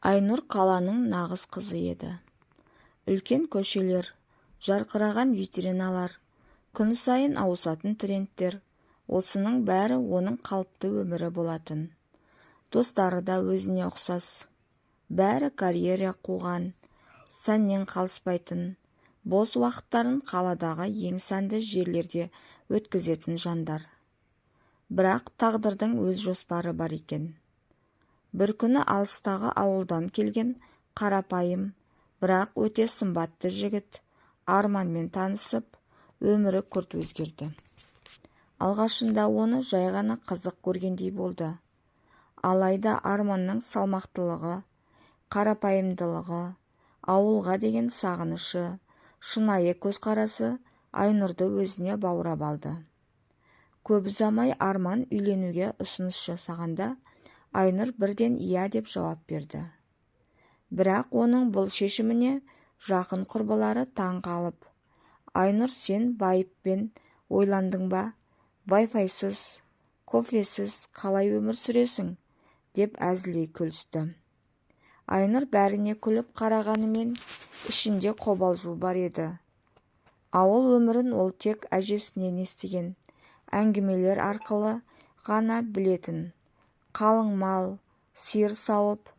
Айнұр қаланың нағыз қызы еді. Үлкен көшелер, жарқыраған витриналар, күн сайын ауысатын трендтер, осының бәрі оның қалыпты өмірі болатын. Достары да өзіне ұқсас. Бәрі карьера қуған, сәннен қалыспайтын, бос уақыттарын қаладағы ең сәнді жерлерде өткізетін жандар. Бірақ тағдырдың өз жоспары бар екен. Бір күні алыстағы ауылдан келген қарапайым, бірақ өте сымбатты жігіт Арманмен танысып, өмірі күрт өзгерді. Алғашында оны жай ғана қызық көргендей болды. Алайда Арманның салмақтылығы, қарапайымдылығы, ауылға деген сағынышы, шынайы көзқарасы Айнұрды өзіне баурап алды. Көп ұзамай Арман үйленуге ұсыныс жасағанда, Айнұр бірден иә деп жауап берді. Бірақ оның бұл шешіміне жақын құрбылары таң қалып, Айнұр, сен байыппен ойландың ба? Wi-Fi-сыз, кофесіз қалай өмір сүресің? Деп әзілдей күлісті. Айнұр бәріне күліп қарағанымен ішінде қобалжу бар еді. Ауыл өмірін ол тек әжесінен естіген әңгімелер арқылы ғана білетін. Қалың мал, сиыр сауып,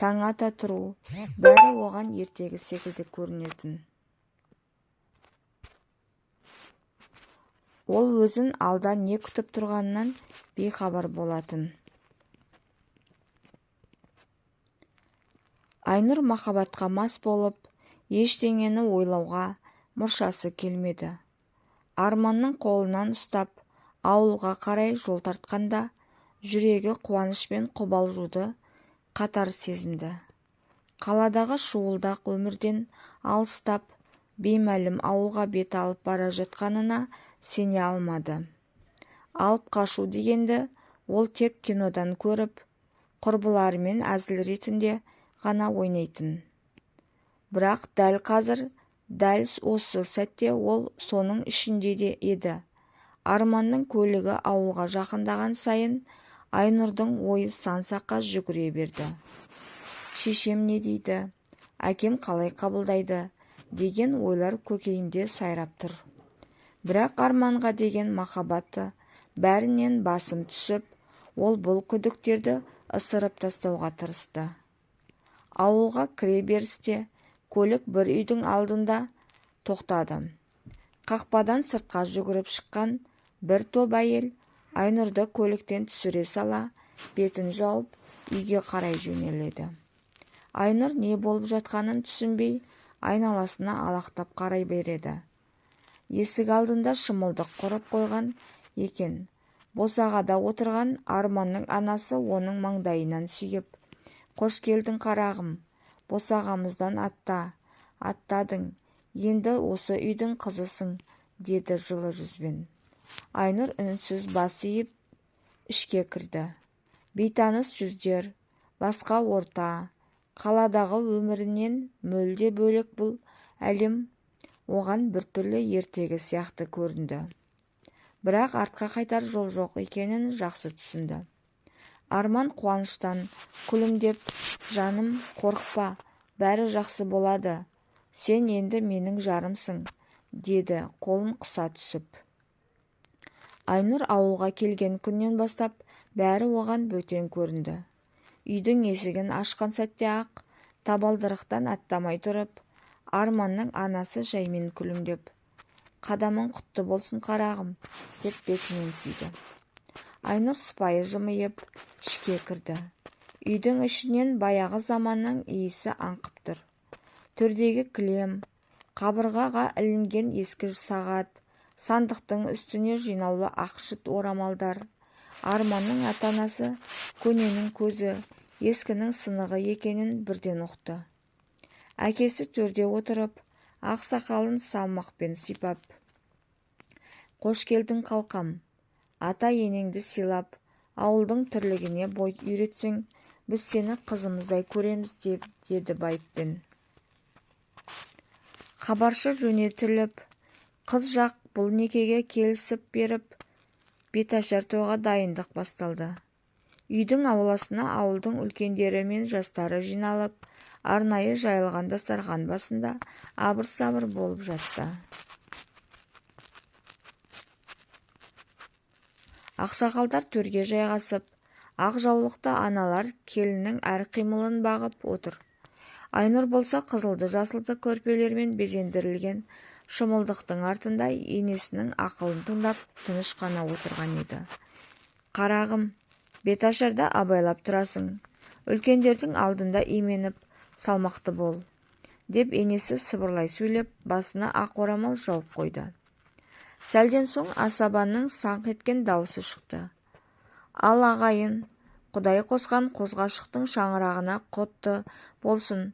таң ата тұру, бәрі оған ертегі секілді көрінетін. Ол өзін алда не күтіп тұрғанынан бейхабар болатын. Айнұр махаббатқа мас болып, ештеңені ойлауға мұршасы келмеді. Арманның қолынан ұстап, ауылға қарай жол тартқанда, жүрегі қуаныш пен қобалжуды қатар сезінді. Қаладағы шуылдақ өмірден алыстап, беймәлім ауылға бет алып бара жатқанына сене алмады. Алып қашу дегенді ол тек кинодан көріп, құрбыларымен әзіл ретінде ғана ойнайтын. Бірақ дәл қазір, дәл осы сәтте ол соның ішінде де еді. Арманның көлігі ауылға жақындаған сайын Айнұрдың ойы сан-саққа жүгіре берді. Шешем не дейді, әкем қалай қабылдайды деген ойлар көкейінде сайрап тұр. Бірақ Арманға деген махаббаты бәрінен басым түсіп, ол бұл күдіктерді ысырып тастауға тырысты. Ауылға кіре берісте көлік бір үйдің алдында тоқтады. Қақпадан сыртқа жүгіріп шыққан бір топ әйел Айнұрды көліктен түсіре сала, бетін жауып, үйге қарай жөнеледі. Айнұр не болып жатқанын түсінбей, айналасына алақтап қарай береді. Есік алдында шымылдық құрып қойған екен. Босағада отырған Арманның анасы оның маңдайынан сүйіп, «Қош келдің қарағым, босағамыздан аттадың, енді осы үйдің қызысың», деді жылы жүзбен. Айнұр үнсіз бас иіп ішке кірді. Бейтаныс жүздер, басқа орта, қаладағы өмірінен мүлде бөлек бұл әлем оған біртүрлі ертегі сияқты көрінді. Бірақ артқа қайтар жол жоқ екенін жақсы түсінді. Арман қуаныштан күлімдеп, «Жаным, қорықпа, бәрі жақсы болады, сен енді менің жарымсың», деді қолын қыса түсіп. Айнұр ауылға келген күннен бастап бәрі оған бөтен көрінді. Үйдің есігін ашқан сәтте ақ, табалдырықтан аттамай тұрып, Арманның анасы жаймен күлімдеп, «Қадамың құтты болсын қарағым», деп бетінен сүйді. Айнұр сыпайы жымиып ішке кірді. Үйдің ішінен баяғы заманның иісі аңқып тұр. Төрдегі кілем, қабырғаға ілінген ескі сағат, сандықтың үстіне жинаулы ақшыт орамалдар. Арманның ата-анасы көненің көзі, ескінің сынығы екенін бірден ұқты. Әкесі төрде отырып, ақ сақалын салмақпен сипап, «Қош келдің қалқам, ата-енеңді сыйлап, ауылдың тірлігіне бой үйретсең, біз сені қызымыздай көреміз», деді байыппен. Хабаршы жөнелтіліп, қыз жақ бұл некеге келісіп беріп, беташар тойға дайындық басталды. Үйдің ауласына ауылдың үлкендері мен жастары жиналып, арнайы жайылған дастархан басында абыр-сабыр болып жатты. Ақсақалдар төрге жайғасып, ақ жаулықты аналар келіннің әр қимылын бағып отыр. Айнұр болса қызылды-жасылды көрпелермен безендірілген шымылдықтың артында енесінің ақылын тыңдап тыныш қана отырған еді. «Қарағым, беташарда абайлап тұрасың, үлкендердің алдында именіп, салмақты бол», деп енесі сыбырлай сөйлеп, басына ақ орамал жауып қойды. Сәлден соң асабаның саңқ еткен даусы шықты. «Ал ағайын, Құдай қосқан қозғашықтың шаңырағына құтты болсын.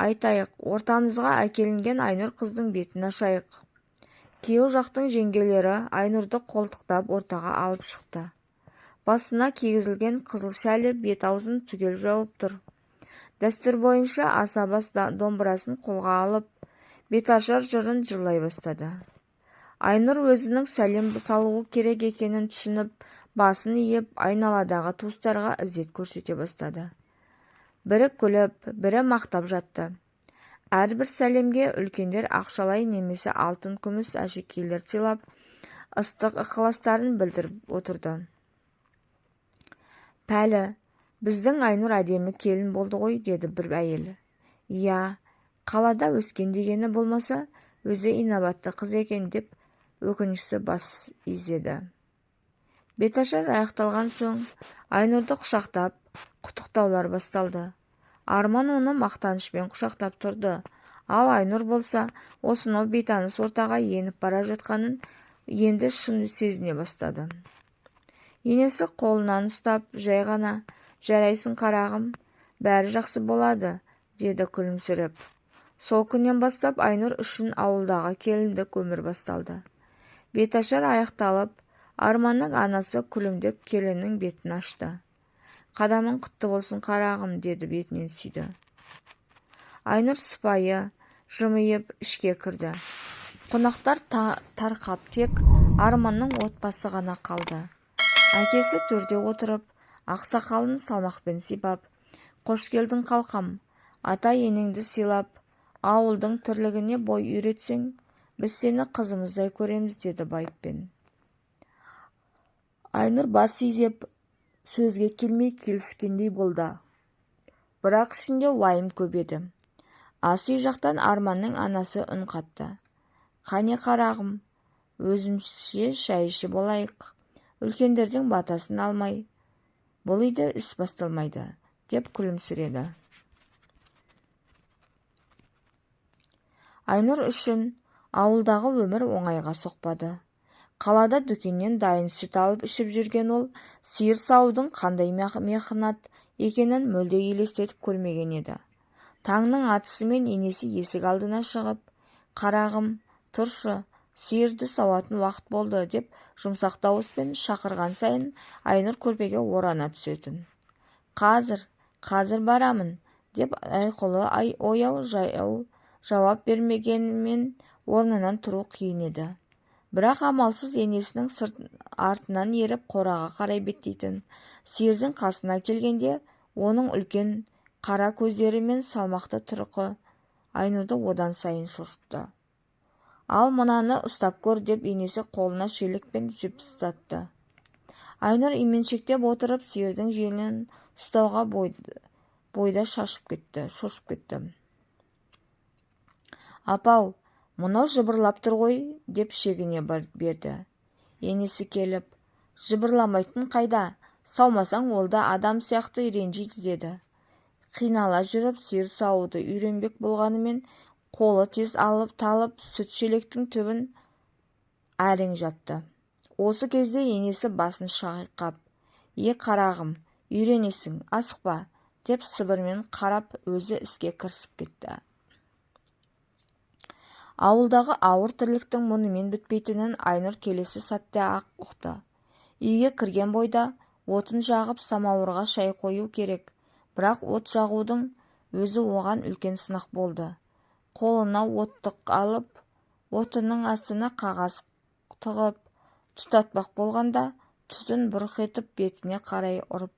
Айтайық, ортамызға әкелінген Айнұр қыздың бетін ашайық». Күйеу жақтың жеңгелері Айнұрды қолтықтап ортаға алып шықты. Басына кигізілген қызыл шәлі бет-аузын түгел жауып тұр. Дәстүр бойынша асабас домбырасын қолға алып, беташар жырын жырлай бастады. Айнұр өзінің сәлем салуы керек екенін түсініп, басын иіп, айналадағы туыстарға ізет көрсете бастады. Бірі күліп, бірі мақтап жатты. Әрбір сәлемге үлкендер ақшалай немесе алтын күміс әшекейлер сыйлап, ыстық ықыластарын білдіріп отырды. «Пәлі, біздің Айнұр әдемі келін болды ғой», деді бір әйел. «Иә, қалада өскен дегені болмаса, өзі инабатты қыз екен», деп өкінішті бас изеді. Беташар аяқталған соң Айнұрды құшақтап, құттықтаулар басталды. Арман оны мақтанышпен құшақтап тұрды. Ал Айнұр болса, осынау бейтаныс ортаға еніп бара жатқанын енді шын сезіне бастады. Енесі қолынан ұстап, жай ғана, «Жарайсың қарағым, бәрі жақсы болады», деді күлімсіреп. Сол күннен бастап Айнұр үшін ауылдағы келіндік өмір басталды. Беташар аяқталып, Арманның анасы күлімдеп келіннің бетін ашты. «Қадамың құтты болсын қарағым», деді, бетінен сүйді. Айнұр сыпайы жымиып ішке кірді. Қонақтар тарқап, тек Арманның отбасы ғана қалды. Әкесі төрде отырып, ақсақалын салмақпен сипап, «Қош келдің қалқам, ата-енеңді сыйлап, ауылдың тірлігіне бой үйретсең, біз сені қызымыздай көреміз», деді байыппен. Айнұр бас изеп, сөзге келмей келіскендей болды. Бірақ ішінде уайым көп еді. Ас үй жақтан Арманның анасы үн қатты. «Қане қарағым, өзімізше шай ішіп болайық. Үлкендердің батасын алмай, бұл үйде іс басталмайды», деп күлімсіреді. Айнұр үшін ауылдағы өмір оңайға соқпады. Қалада дүкеннен дайын сүт алып ішіп жүрген ол, сиыр саудың қандай мехнат екенін мүлде елестетіп көрмеген еді. Таңның атысымен енесі есік алдына шығып, «Қарағым, тұршы, сиырды сауатын уақыт болды», деп жұмсақ дауыспен шақырған сайын Айнұр көрпеге орана түсетін. Қазір барамын», деп айқұлы ояу жауап бермегенімен орнынан тұру қиын еді. Бірақ амалсыз енесінің артынан еріп қораға қарай беттейтін. Сиырдың қасына келгенде оның үлкен қара көздері мен салмақты тұрқы Айнұрды одан сайын шошытты. «Ал мынаны ұстап көр», деп енесі қолына шелекпен жіп ұстатты. Айнұр именшектеп отырып сиырдың желін ұстауға бойда шошып кетті. «Апау, мынау жыбырлап тұр ғой», деп шегіне берді. Енесі келіп, «Жыбырламайтын қайда, саумасаң ол да адам сияқты ренжиді», деді. Қинала жүріп сиыр сауды үйренбек болғанымен, қолы тез алып талып сүт шелектің түбін әрең жапты. Осы кезде енесі басын шайқап, «Қарағым, үйренесің, асықпа», деп сыбырмен қарап өзі іске кірісіп кетті. Ауылдағы ауыр тірліктің мұнымен бітпейтінін Айнұр келесі сәтте ақ ұқты. Үйге кірген бойда отын жағып самауырға шай қою керек, бірақ от жағудың өзі оған үлкен сынақ болды. Қолына оттық алып, отынның астына қағаз тығып тұтатпақ болғанда, түтін бұрқ етіп бетіне қарай ұрып,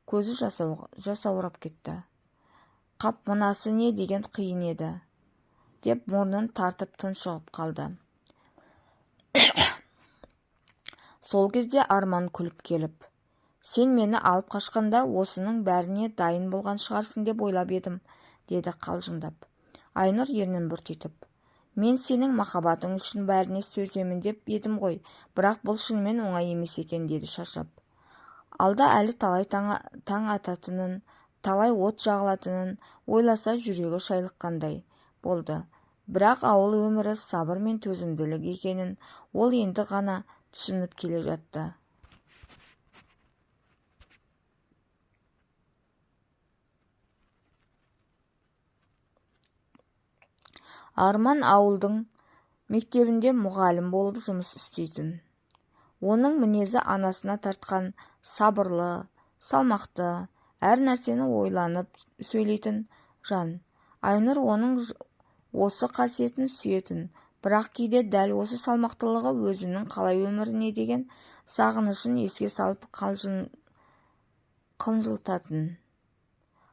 көзі жасаурап кетті. Қап, мынасы не деген қиын еді, деп мұрнын тартып тұншығып қалды. Сол кезде Арман күліп келіп, сен мені алып қашқанда осының бәріне дайын болған шығарсың деп ойлап едім, деді қалжыңдап. Айнұр ернін бүртитіп, мен сенің махаббатың үшін бәріне сөземін деп едім ғой, бірақ бұл шынымен оңай емес екен, деді шаршап. Алда әлі талай таң ататынын, талай от жағылатынын ойласа жүрегі шайлыққандай болды. Бірақ ауыл өмірі сабыр мен төзімділік екенін ол енді ғана түсініп келе жатты. Арман ауылдың мектебінде мұғалім болып жұмыс істейтін. Оның мінезі анасына тартқан, сабырлы, салмақты, әр нәрсені ойланып сөйлейтін жан. Айнұр оның осы қасиетін сүйетін, бірақ кейде дәл осы салмақтылығы өзінің қалай өміріне деген сағынышын еске салып қынжылтатын.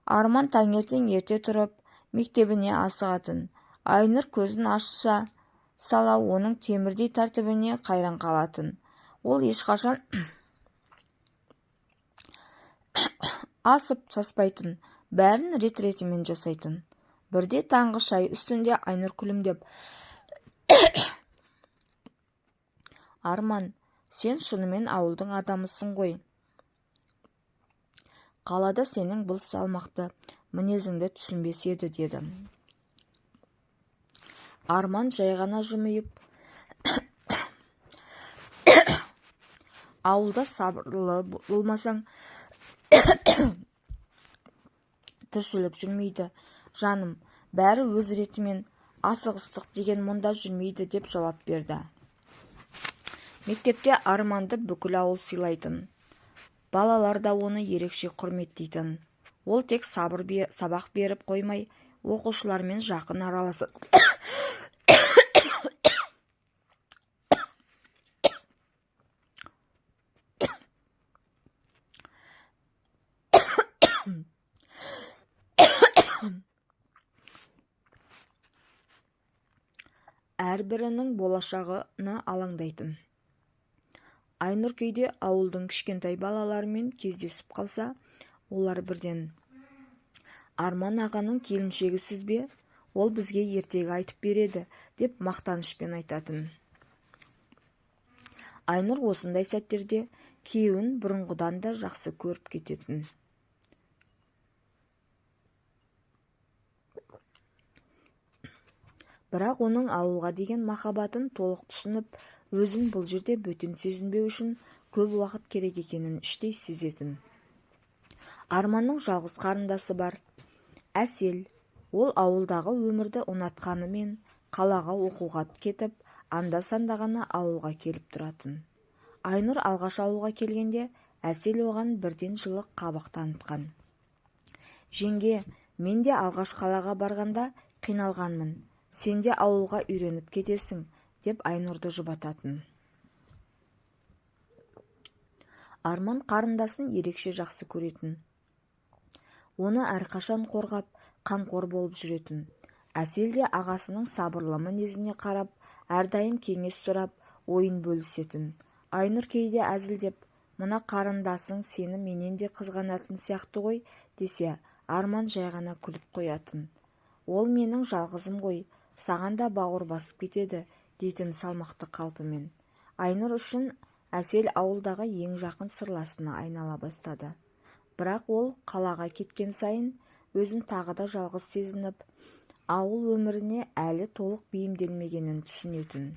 Арман таңертең ерте тұрып, мектебіне асығатын. Айнұр көзін ашса сала оның темірдей тәртібіне қайран қалатын. Ол ешқашан асып саспайтын, бәрін рет-ретімен жасайтын. Бірде таңғы шай үстінде Айнұр күлімдеп, Арман, сен шынымен ауылдың адамысың ғой. Қалада сенің бұл салмақты мінезіңді түсінбес еді, деді. Арман жай ғана жымиып, ауылда сабырлы болмасаң тіршілік жүрмейді, жаным, бәрі өз ретімен, асығыстық деген мұнда жүрмейді, деп жауап берді. Мектепте Арманды бүкіл ауыл сыйлайтын. Балалар да оны ерекше құрметтейтін. Ол тек сабақ беріп қоймай, оқушылармен жақын араласып әрбірінің болашағына алаңдайтын. Айнұр кейде ауылдың кішкентай балаларымен кездесіп қалса, олар бірден, Арман ағаның келіншегісіз бе? Ол бізге ертегі айтып береді, деп мақтанышпен айтатын. Айнұр осындай сәттерде күйеуін бұрынғыдан да жақсы көріп кететін. Бірақ оның ауылға деген махаббатын толық түсініп, өзін бұл жерде бөтен сезінбеу үшін көп уақыт керек екенін іштей сезетін. Арманның жалғыз қарындасы бар, Әсел. Ол ауылдағы өмірді ұнатқанымен қалаға оқуға кетіп, анда-санда ғана ауылға келіп тұратын. Айнұр алғаш ауылға келгенде Әсел оған бірден жылы қабақ танытқан. Жеңге, мен де алғаш қалаға барғанда қиналғанмын. Сен де ауылға үйреніп кетесің, деп Айнұрды жұбататын. Арман қарындасын ерекше жақсы көретін. Оны әрқашан қорғап, қамқор болып жүретін. Әсел де ағасының сабырлы мінезіне қарап, әрдайым кеңес сұрап, ойын бөлісетін. Айнұр кейде әзілдеп, мына қарындасың сені менен де қызғанатын сияқты ғой, десе, Арман жай ғана күліп қоятын. Ол менің жалғызым ғой, саған да бауыр басып кетеді, дейтін салмақты қалпымен. Айнұр үшін Әсел ауылдағы ең жақын сырласына айнала бастады. Бірақ ол қалаға кеткен сайын өзін тағы да жалғыз сезініп, ауыл өміріне әлі толық бейімделмегенін түсінетін.